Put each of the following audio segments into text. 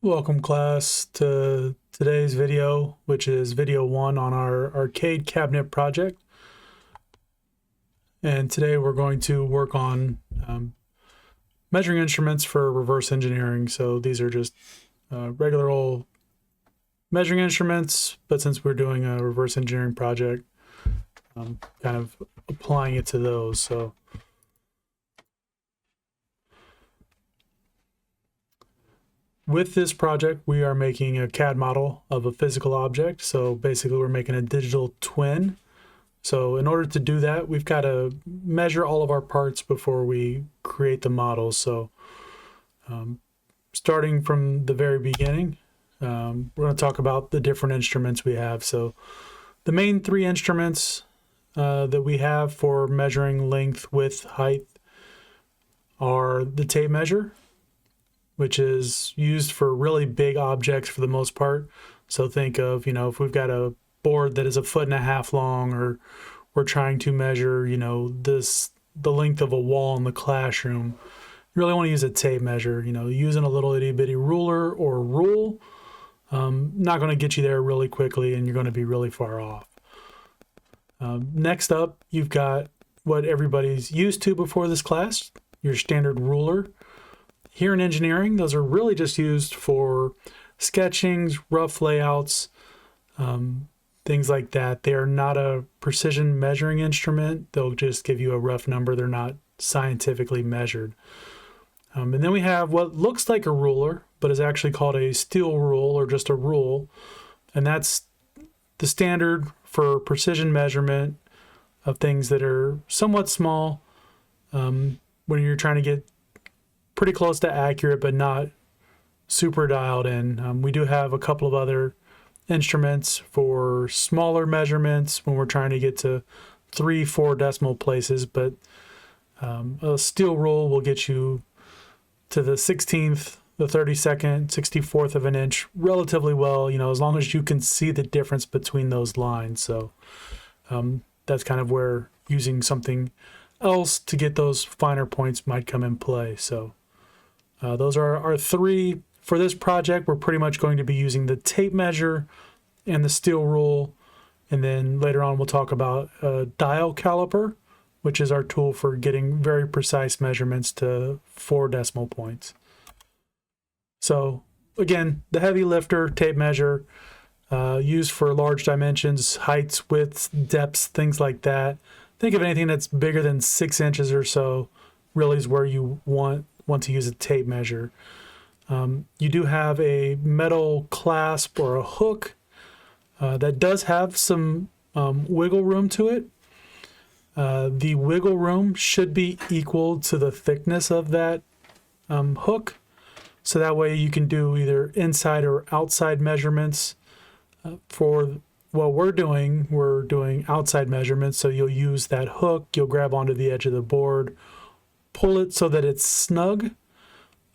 Welcome class to today's video, which is video 1 on our arcade cabinet project. And today we're going to work on measuring instruments for reverse engineering. So these are just regular old measuring instruments, but since we're doing a reverse engineering project, kind of applying it to those. So with this project, we are making a CAD model of a physical object. So basically we're making a digital twin. So in order to do that, we've got to measure all of our parts before we create the model. So starting from the very beginning, we're going to talk about the different instruments we have. So the main 3 instruments that we have for measuring length, width, height are the tape measure, which is used for really big objects for the most part. So think of, if we've got a board that is 1.5 feet long, or we're trying to measure, the length of a wall in the classroom, you really want to use a tape measure. Using a little itty bitty ruler or rule, not going to get you there really quickly, and you're going to be really far off. Next up, you've got what everybody's used to before this class, your standard ruler. Here in engineering, those are really just used for sketchings, rough layouts, things like that. They are not a precision measuring instrument. They'll just give you a rough number. They're not scientifically measured. And then we have what looks like a ruler, but is actually called a steel rule or just a rule. And that's the standard for precision measurement of things that are somewhat small when you're trying to get pretty close to accurate, but not super dialed in. We do have a couple of other instruments for smaller measurements when we're trying to get to 3-4 decimal places, but a steel rule will get you to the 16th, the 32nd, 64th of an inch relatively well, as long as you can see the difference between those lines. So that's kind of where using something else to get those finer points might come in play. So those are our 3 for this project. We're pretty much going to be using the tape measure and the steel rule, and then later on we'll talk about a dial caliper, which is our tool for getting very precise measurements to 4 decimal points. So again, the heavy lifter, tape measure, used for large dimensions, heights, widths, depths, things like that. Think of anything that's bigger than 6 inches or so really is where you want to use a tape measure. You do have a metal clasp or a hook that does have some wiggle room to it. The wiggle room should be equal to the thickness of that hook. So that way you can do either inside or outside measurements. For what we're doing outside measurements. So you'll use that hook, you'll grab onto the edge of the board, pull it so that it's snug,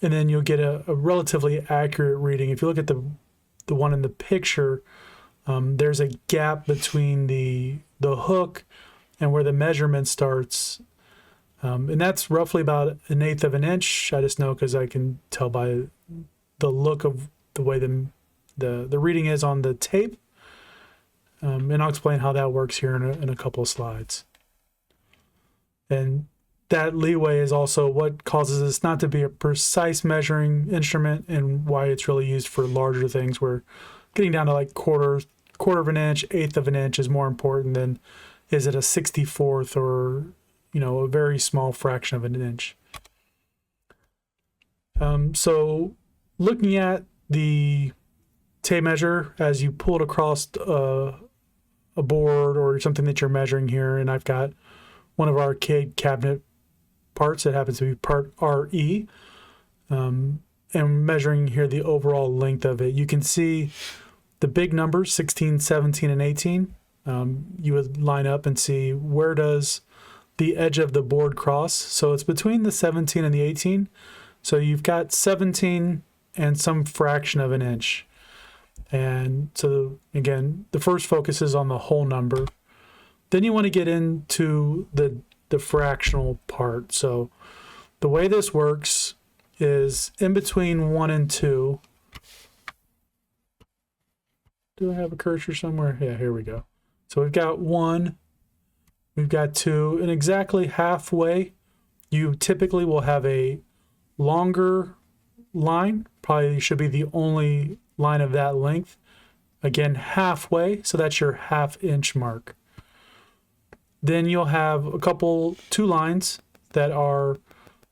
and then you'll get a relatively accurate reading. If you look at the one in the picture, there's a gap between the hook and where the measurement starts, and that's roughly about 1/8 of an inch. I just know because I can tell by the look of the way the reading is on the tape, and I'll explain how that works here in a couple of slides. And that leeway is also what causes this not to be a precise measuring instrument, and why it's really used for larger things, where getting down to like quarter of an inch, 1/8 of an inch is more important than is it a 64th or a very small fraction of an inch. So looking at the tape measure as you pull it across a board or something that you're measuring here, and I've got one of our arcade cabinet parts that happens to be part RE, and measuring here the overall length of it. You can see the big numbers, 16, 17, and 18. You would line up and see where does the edge of the board cross. So it's between the 17 and the 18. So you've got 17 and some fraction of an inch. And so again, the first focus is on the whole number. Then you want to get into the fractional part. So the way this works is in between 1 and 2, do I have a cursor somewhere? Yeah, here we go. So we've got 1, we've got 2, and exactly halfway, you typically will have a longer line. Probably should be the only line of that length. Again, halfway, so that's your 1/2 inch mark. Then you'll have two lines that are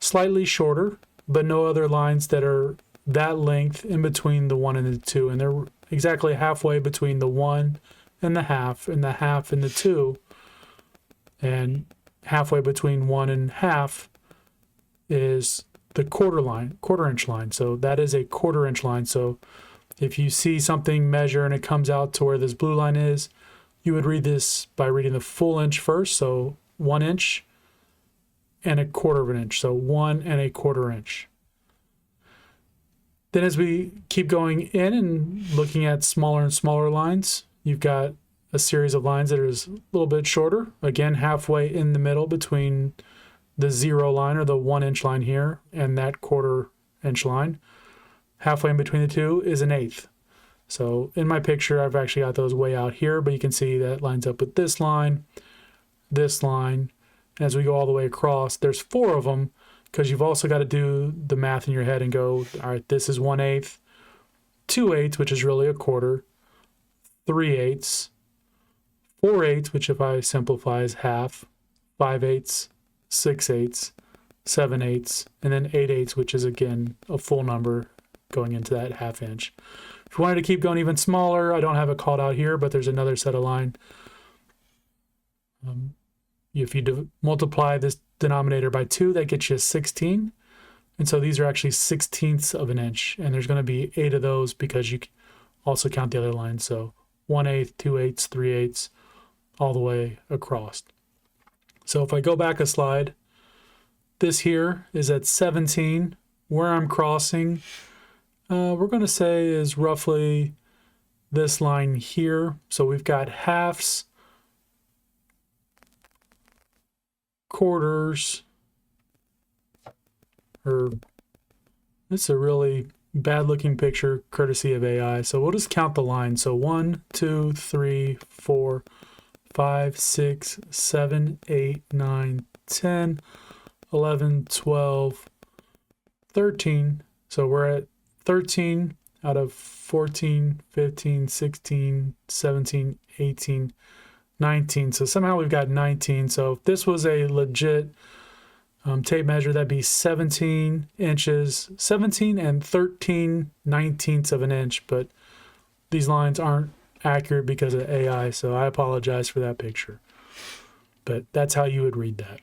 slightly shorter, but no other lines that are that length in between the 1 and the 2. And they're exactly halfway between the 1 and the 1/2 and the 1/2 and the 2. And halfway between 1 and 1/2 is the quarter inch line. So that is a 1/4 inch line. So if you see something measure and it comes out to where this blue line is, you would read this by reading the full inch first. So 1 inch and 1/4 inch. So 1 1/4 inch. Then as we keep going in and looking at smaller and smaller lines, you've got a series of lines that are a little bit shorter. Again, halfway in the middle between the 0 line or the 1 inch line here and that 1/4 inch line. Halfway in between the two is 1/8. So in my picture, I've actually got those way out here, but you can see that lines up with this line. And as we go all the way across, there's 4 of them, because you've also got to do the math in your head and go, all right, this is 1/8, 2/8, which is really 1/4, 3/8, 4/8, which if I simplify is 1/2, 5/8, 6/8, 7/8, and then 8/8, which is again a full number going into that 1/2 inch. If you wanted to keep going even smaller, I don't have it called out here, but there's another set of line. If you multiply this denominator by 2, that gets you 16. And so these are actually 1/16ths of an inch. And there's going to be 8 of those because you also count the other lines. So 1/8, 2/8, 3/8, all the way across. So if I go back a slide, this here is at 17. Where I'm crossing, we're going to say is roughly this line here. So we've got halves, quarters, or it's a really bad looking picture courtesy of AI. So we'll just count the lines. So 1, 2, 3, 4, 5, 6, 7, 8, 9, 10, 11, 12, 13. So we're at 13 out of 14, 15, 16, 17, 18, 19. So somehow we've got 19. So if this was a legit tape measure, that'd be 17 inches, 17 and 13/19 of an inch. But these lines aren't accurate because of AI, so I apologize for that picture. But that's how you would read that.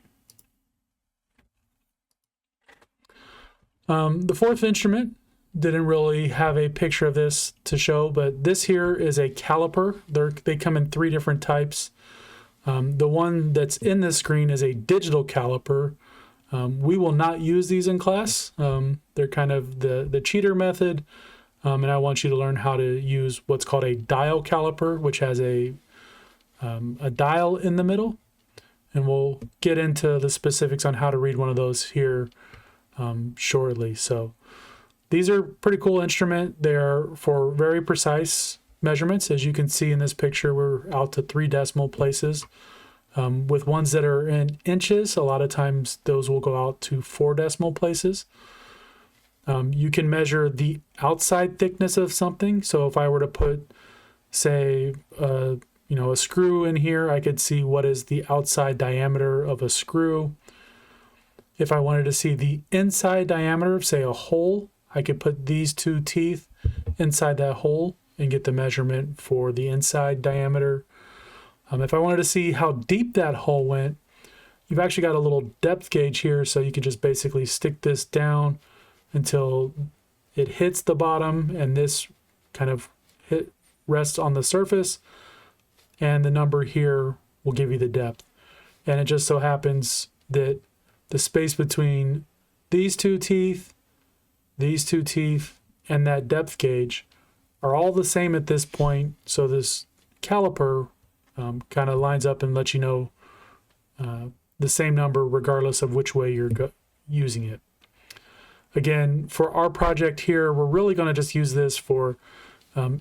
The fourth instrument didn't really have a picture of this to show, but this here is a caliper. They come in 3 different types. The one that's in this screen is a digital caliper. We will not use these in class. They're kind of the cheater method, and I want you to learn how to use what's called a dial caliper, which has a dial in the middle, and we'll get into the specifics on how to read one of those here shortly. So these are pretty cool instrument. They're for very precise measurements. As you can see in this picture, we're out to 3 decimal places. With ones that are in inches, a lot of times those will go out to 4 decimal places. You can measure the outside thickness of something. So if I were to put, say, a screw in here, I could see what is the outside diameter of a screw. If I wanted to see the inside diameter of, say, a hole, I could put these 2 teeth inside that hole and get the measurement for the inside diameter. If I wanted to see how deep that hole went, you've actually got a little depth gauge here, so you can just basically stick this down until it hits the bottom, and this kind of rests on the surface, and the number here will give you the depth. And it just so happens that the space between these 2 teeth, and that depth gauge are all the same at this point. So this caliper kind of lines up and lets you know the same number regardless of which way you're using it. Again, for our project here, we're really going to just use this for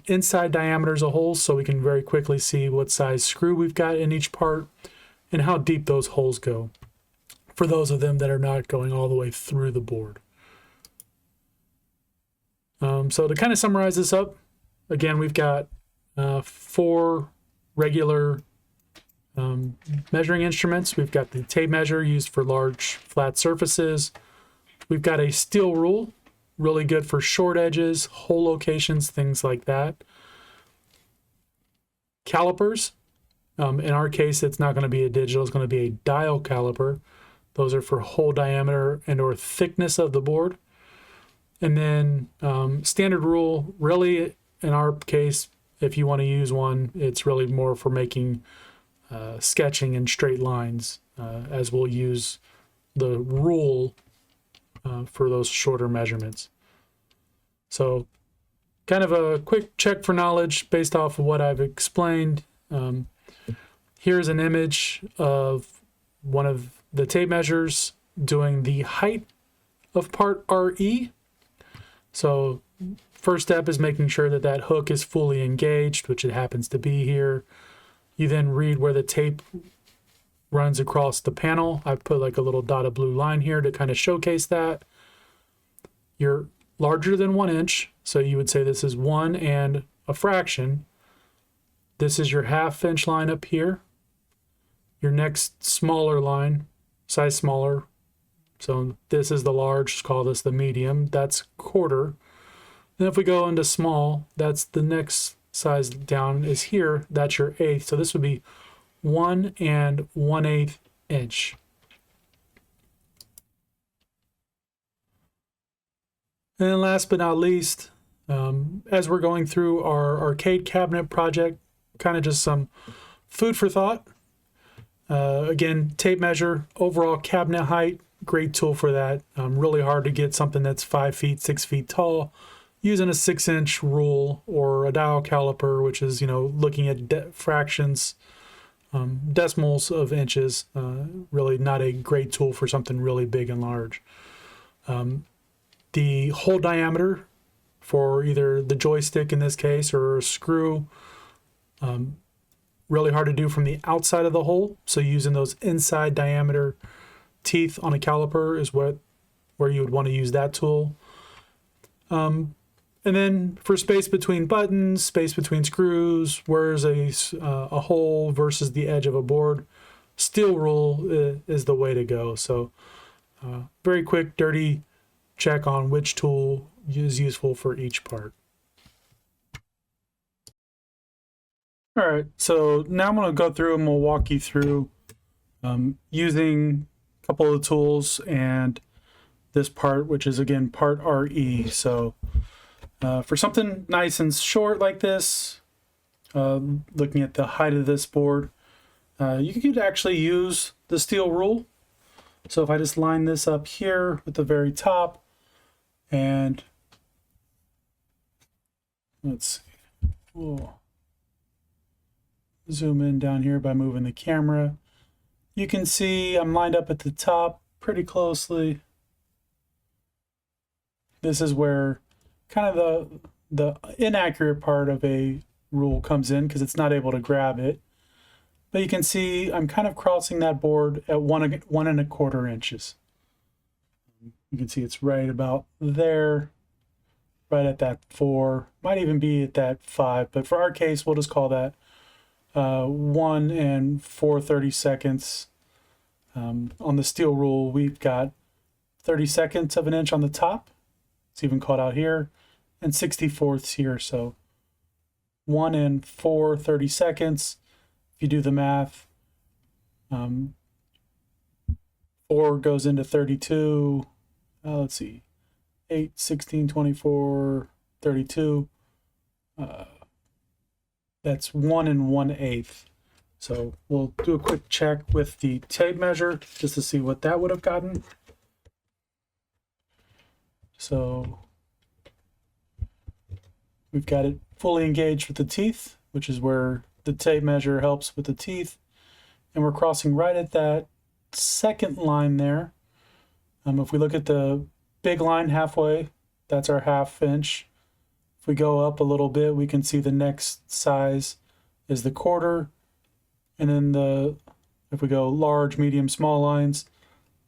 inside diameters of holes so we can very quickly see what size screw we've got in each part and how deep those holes go for those of them that are not going all the way through the board. So to kind of summarize this up, again, we've got 4 regular measuring instruments. We've got the tape measure used for large flat surfaces. We've got a steel rule, really good for short edges, hole locations, things like that. Calipers. In our case, it's not going to be a digital, it's going to be a dial caliper. Those are for hole diameter and or thickness of the board. And then standard rule, really in our case, if you want to use one, it's really more for making sketching in straight lines, as we'll use the rule for those shorter measurements. So kind of a quick check for knowledge based off of what I've explained. Here's an image of one of the tape measures doing the height of part RE. So first step is making sure that that hook is fully engaged, which it happens to be here. You then read where the tape runs across the panel. I've put like a little dotted blue line here to kind of showcase that. You're larger than 1 inch, so you would say this is 1 and a fraction. This is your 1/2 inch line up here. Your next smaller line, size smaller. So this is the large, let's call this the medium. That's 1/4. Then if we go into small, that's the next size down is here. That's your 1/8. So this would be 1 and 1/8 inch. And then last but not least, as we're going through our arcade cabinet project, kind of just some food for thought. Again, tape measure, overall cabinet height, great tool for that. Really hard to get something that's 5 feet, 6 feet tall using a 6-inch rule or a dial caliper, which is, looking at fractions, decimals of inches. Really not a great tool for something really big and large. The hole diameter for either the joystick in this case or a screw, really hard to do from the outside of the hole. So using those inside diameter teeth on a caliper is where you would want to use that tool. And then for space between buttons, space between screws, where's a hole versus the edge of a board, steel rule is the way to go. So very quick, dirty check on which tool is useful for each part. All right, so now I'm going to go through and we'll walk you through using a couple of the tools and this part, which is again part RE. So for something nice and short like this, looking at the height of this board, you could actually use the steel rule. So if I just line this up here with the very top, and let's see, we'll zoom in down here by moving the camera. You can see I'm lined up at the top pretty closely. This is where kind of the inaccurate part of a rule comes in because it's not able to grab it. But you can see I'm kind of crossing that board at 1.25 inches. You can see it's right about there, right at that 4, might even be at that 5, but for our case, we'll just call that 1 and 4/32. On the steel rule, we've got 32 of an inch on the top. It's even called out here, and 64ths here. So 1 and 4/32. If you do the math, 4 goes into 32. Let's see, 8, 16, 24, 32. That's 1 and 1/8. So we'll do a quick check with the tape measure just to see what that would have gotten. So we've got it fully engaged with the teeth, which is where the tape measure helps with the teeth. And we're crossing right at that second line there. If we look at the big line halfway, that's our 1/2 inch. If we go up a little bit, we can see the next size is the quarter. And then if we go large, medium, small lines,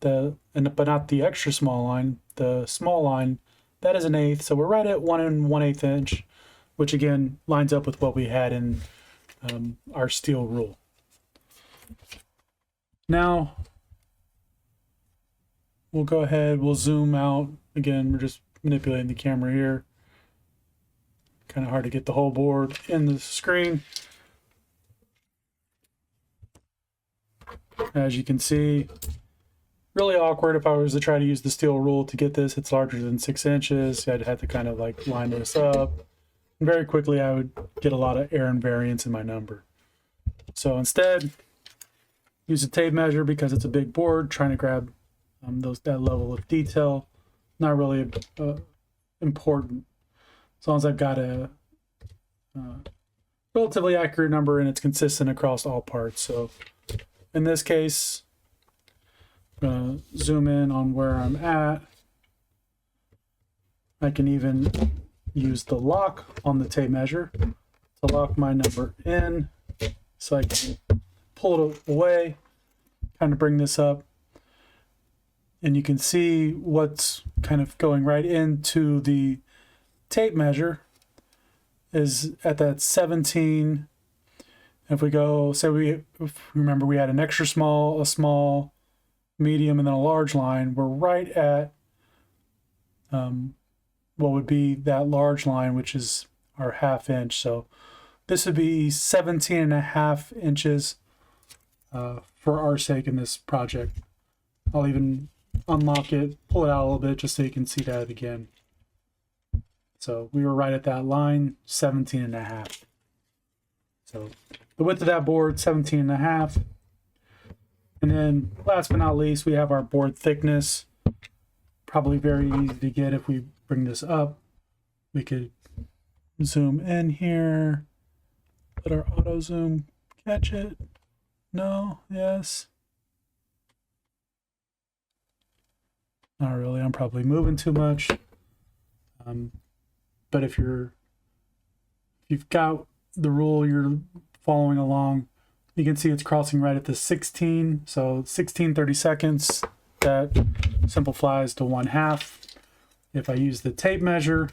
but not the extra small line, the small line, that is an eighth. So we're right at 1 1/8 inch, which again lines up with what we had in our steel rule. Now we'll go ahead, we'll zoom out. Again, we're just manipulating the camera here. Kind of hard to get the whole board in the screen. As you can see, really awkward if I was to try to use the steel rule to get this. It's larger than 6 inches. I'd have to kind of like line this up. And very quickly I would get a lot of error and variance in my number. So instead, use a tape measure because it's a big board, trying to grab that level of detail. Not really important. As long as I've got a relatively accurate number and it's consistent across all parts. So in this case, I'm going to zoom in on where I'm at. I can even use the lock on the tape measure to lock my number in, so I can pull it away, kind of bring this up, and you can see what's kind of going right into the tape measure is at that 17. If we go, say remember we had an extra small, a small, medium, and then a large line, we're right at what would be that large line, which is our 1/2 inch. So this would be 17.5 inches for our sake in this project. I'll even unlock it, pull it out a little bit just so you can see that again. So we were right at that line, 17.5. So the width of that board, 17.5. And then last but not least, we have our board thickness. Probably very easy to get if we bring this up. We could zoom in here. Let our auto zoom catch it. No, yes. Not really, I'm probably moving too much. But if you've got the rule you're following along, you can see it's crossing right at the 16. So 16/32, that simplifies to 1/2. If I use the tape measure,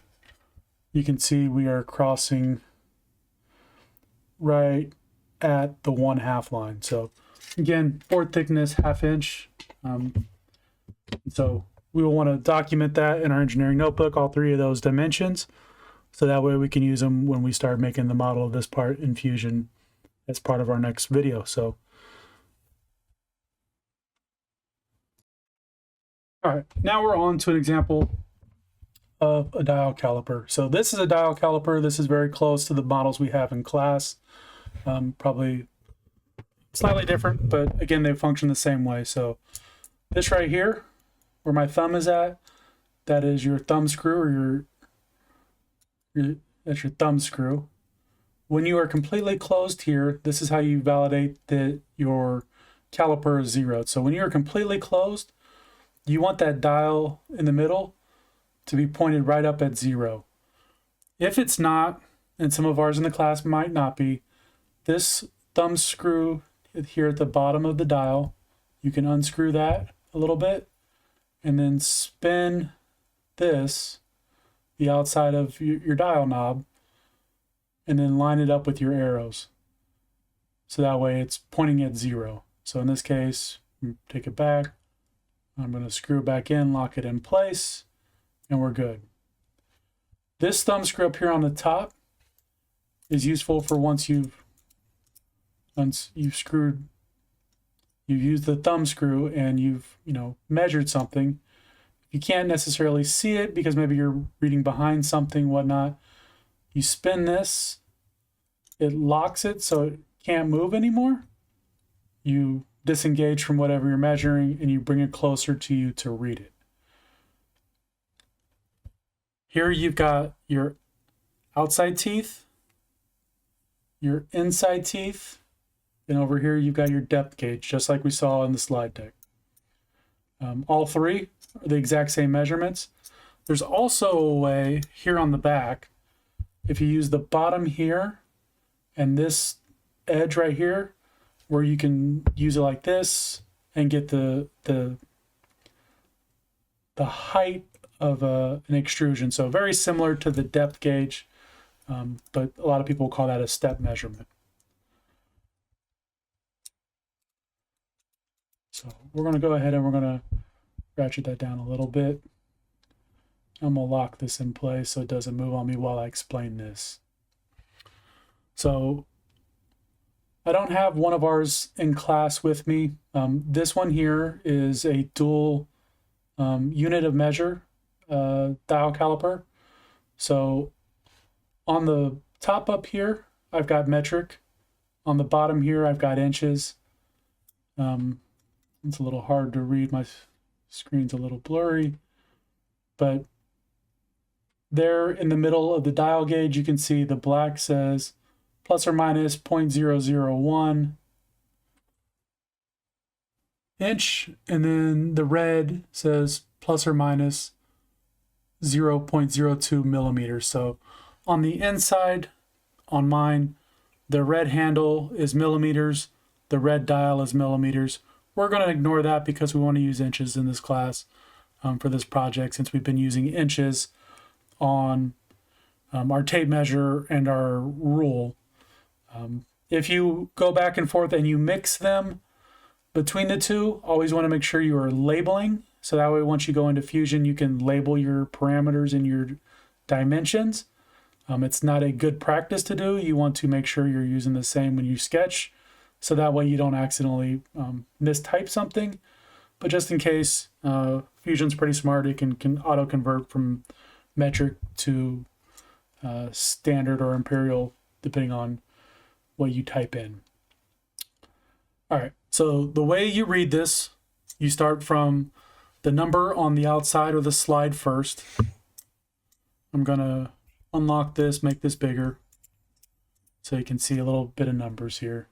you can see we are crossing right at the 1/2 line. So again, board thickness, 1/2 inch. So we will want to document that in our engineering notebook, all three of those dimensions. So that way we can use them when we start making the model of this part in Fusion as part of our next video. So, all right, now we're on to an example of a dial caliper. So this is a dial caliper. This is very close to the models we have in class. Probably slightly different, but again, they function the same way. So this right here, where my thumb is at, that is your thumb screw, or that's your thumb screw. When you are completely closed here, this is how you validate that your caliper is zeroed. So when you're completely closed, you want that dial in the middle to be pointed right up at 0. If it's not, and some of ours in the class might not be, this thumb screw here at the bottom of the dial, you can unscrew that a little bit and then spin this, the outside of your dial knob, and then line it up with your arrows. So that way it's pointing at 0. So in this case, take it back. I'm going to screw it back in, lock it in place, and we're good. This thumb screw up here on the top is useful for once you've used the thumb screw and you've measured something. You can't necessarily see it because maybe you're reading behind something, whatnot. You spin this, it locks it so it can't move anymore. You disengage from whatever you're measuring and you bring it closer to you to read it. Here you've got your outside teeth, your inside teeth, and over here you've got your depth gauge, just like we saw in the slide deck. All three are the exact same measurements. There's also a way here on the back if you use the bottom here and this edge right here, where you can use it like this and get the height of an extrusion. So very similar to the depth gauge, but a lot of people call that a step measurement. So we're going to go ahead and we're going to ratchet that down a little bit. I'm going to lock this in place so it doesn't move on me while I explain this. So I don't have one of ours in class with me. This one here is a dual unit of measure dial caliper. So on the top up here, I've got metric. On the bottom here, I've got inches. It's a little hard to read. My screen's a little blurry, but there in the middle of the dial gauge, you can see the black says plus or minus 0.001 inch, and then the red says plus or minus 0.02 millimeters. So on the inside, on mine, the red handle is millimeters, the red dial is millimeters. We're going to ignore that because we want to use inches in this class for this project, since we've been using inches on our tape measure and our rule. If you go back and forth and you mix them between the two, always want to make sure you are labeling. So that way, once you go into Fusion, you can label your parameters and your dimensions. It's not a good practice to do. You want to make sure you're using the same when you sketch, so that way you don't accidentally mistype something. But just in case, Fusion's pretty smart. It can auto-convert from metric to standard or imperial, depending on what you type in. All right, so the way you read this, you start from the number on the outside of the slide first. I'm gonna unlock this, make this bigger, so you can see a little bit of numbers here.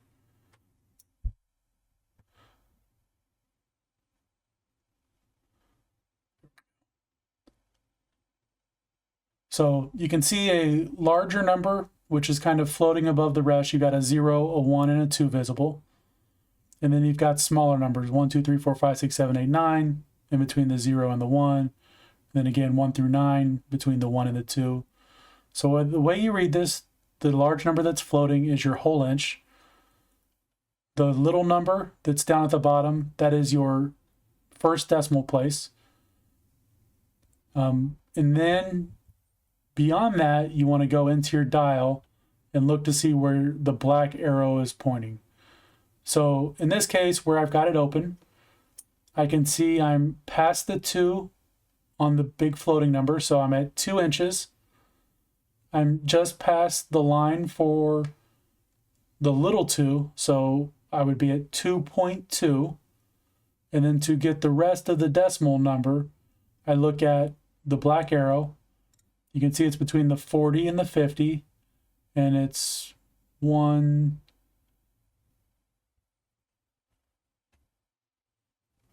So you can see a larger number, which is kind of floating above the rest. You got a 0, a 1, and a 2 visible. And then you've got smaller numbers, 1, 2, 3, 4, 5, 6, 7, 8, 9, in between the 0 and the 1. And then again, 1 through 9, between the 1 and the 2. So the way you read this, the large number that's floating is your whole inch. The little number that's down at the bottom, that is your first decimal place. And then beyond that, you want to go into your dial and look to see where the black arrow is pointing. So in this case, where I've got it open, I can see I'm past the 2 on the big floating number. So I'm at 2 inches. I'm just past the line for the little 2. So I would be at 2.2. And then to get the rest of the decimal number, I look at the black arrow. You can see it's between the 40 and the 50, and it's 1.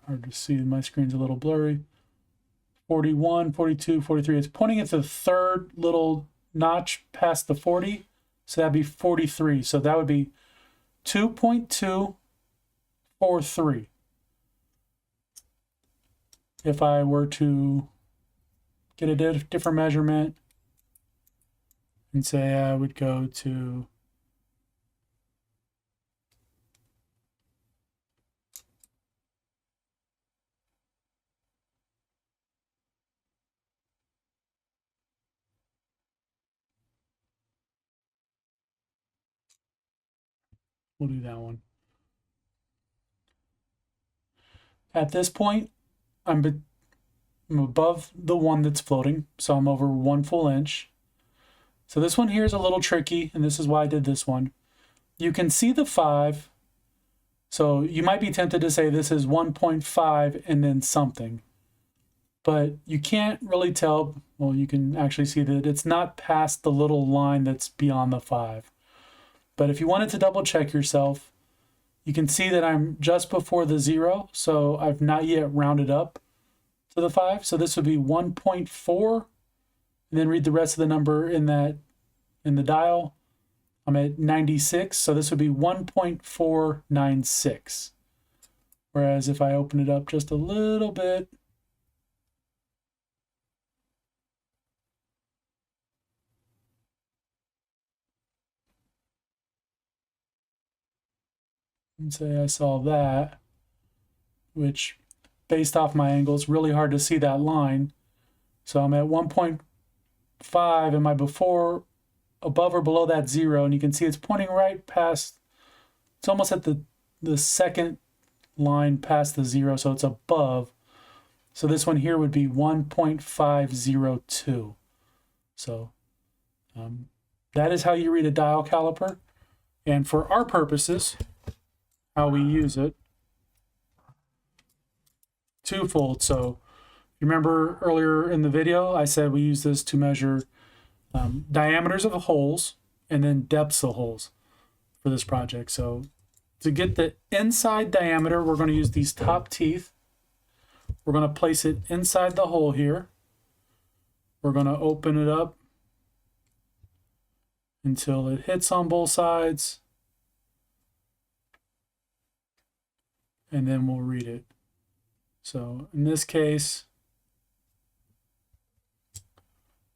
Hard to see, my screen's a little blurry. 41, 42, 43. It's pointing at the third little notch past the 40, so that'd be 43. So that would be 2.243. If I were to get a different measurement and say I would go to we'll do that one. At this point, I'm above the 1 that's floating, so I'm over 1 full inch. So this one here is a little tricky, and this is why I did this one. You can see the 5, so you might be tempted to say this is 1.5 and then something. But you can't really tell. Well, you can actually see that it's not past the little line that's beyond the 5. But if you wanted to double check yourself, you can see that I'm just before the 0, so I've not yet rounded up to the 5. So this would be 1.4, and then read the rest of the number in that in the dial. I'm at 96, so this would be 1.496. Whereas if I open it up just a little bit, and say I saw that, which based off my angle, it's really hard to see that line. So I'm at 1.5, and my before above or below that 0, and you can see it's pointing right past, it's almost at the second line past the 0, so it's above. So this one here would be 1.502. So that is how you read a dial caliper. And for our purposes, how we use it, twofold. So you remember earlier in the video, I said we use this to measure diameters of holes and then depths of holes for this project. So to get the inside diameter, we're going to use these top teeth. We're going to place it inside the hole here. We're going to open it up until it hits on both sides, and then we'll read it. So in this case,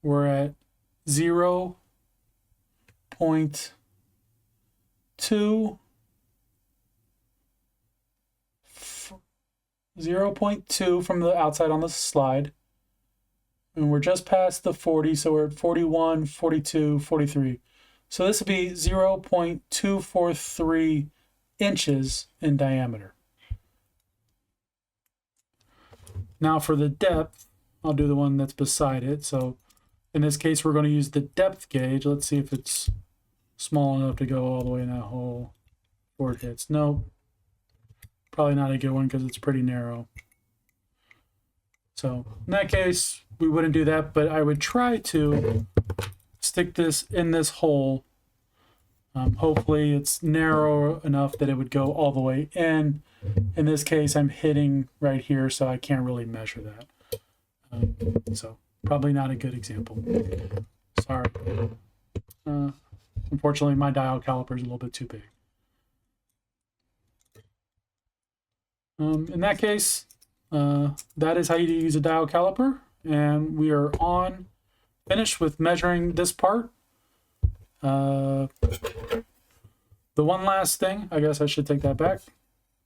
we're at 0.2 from the outside on the slide, and we're just past the 40, so we're at 41, 42, 43. So this would be 0.243 inches in diameter. Now for the depth, I'll do the one that's beside it. So in this case, we're going to use the depth gauge. Let's see if it's small enough to go all the way in that hole before it hits. Nope. Probably not a good one because it's pretty narrow. So in that case, we wouldn't do that, but I would try to stick this in this hole. Hopefully it's narrow enough that it would go all the way in. In this case, I'm hitting right here, so I can't really measure that. So probably not a good example. Sorry. Unfortunately, my dial caliper is a little bit too big. In that case, that is how you use a dial caliper, and we are finished with measuring this part. The one last thing, I guess I should take that back.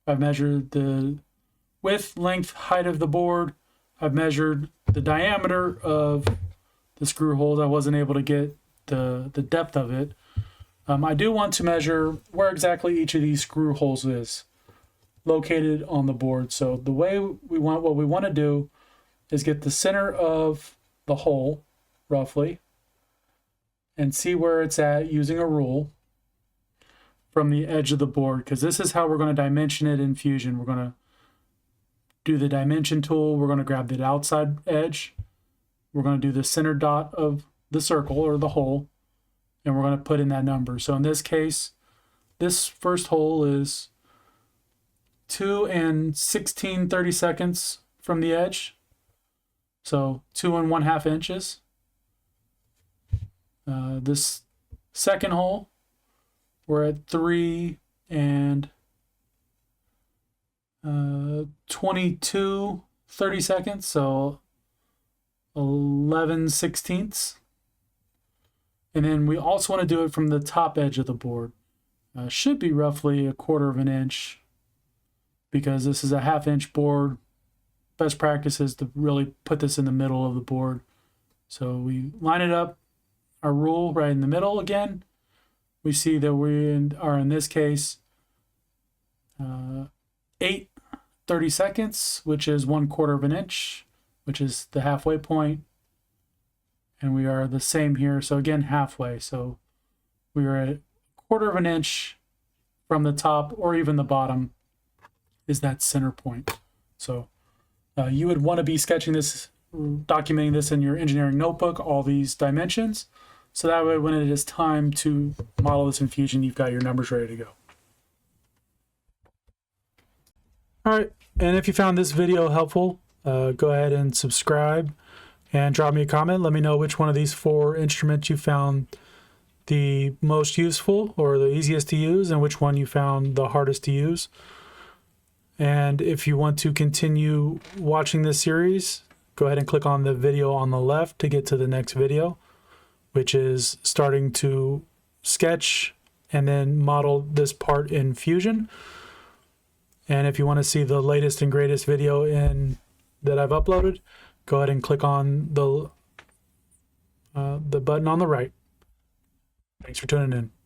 I've measured the width, length, height of the board. I've measured the diameter of the screw holes. I wasn't able to get the depth of it. I do want to measure where exactly each of these screw holes is located on the board. So the way what we want to do is get the center of the hole roughly and see where it's at using a rule from the edge of the board, because this is how we're going to dimension it in Fusion. We're going to do the dimension tool. We're going to grab the outside edge. We're going to do the center dot of the circle or the hole, and we're going to put in that number. So in this case, this first hole is 2 and 16/32 from the edge. So 2 1/2 inches. This second hole, we're at 3 and 22/32, so 11/16. And then we also want to do it from the top edge of the board. Should be roughly 1/4 inch, because this is a 1/2 inch board. Best practice is to really put this in the middle of the board. So we line it up, our rule right in the middle again. We see that we are in this case 8/32, which is 1/4 inch, which is the halfway point. And we are the same here. So again, halfway. So we are at 1/4 inch from the top, or even the bottom is that center point. So you would want to be sketching this, documenting this in your engineering notebook, all these dimensions. So that way, when it is time to model this in Fusion, you've got your numbers ready to go. All right, and if you found this video helpful, go ahead and subscribe and drop me a comment. Let me know which one of these 4 instruments you found the most useful or the easiest to use and which one you found the hardest to use. And if you want to continue watching this series, go ahead and click on the video on the left to get to the next video, which is starting to sketch and then model this part in Fusion. And if you want to see the latest and greatest video that I've uploaded, go ahead and click on the button on the right. Thanks for tuning in.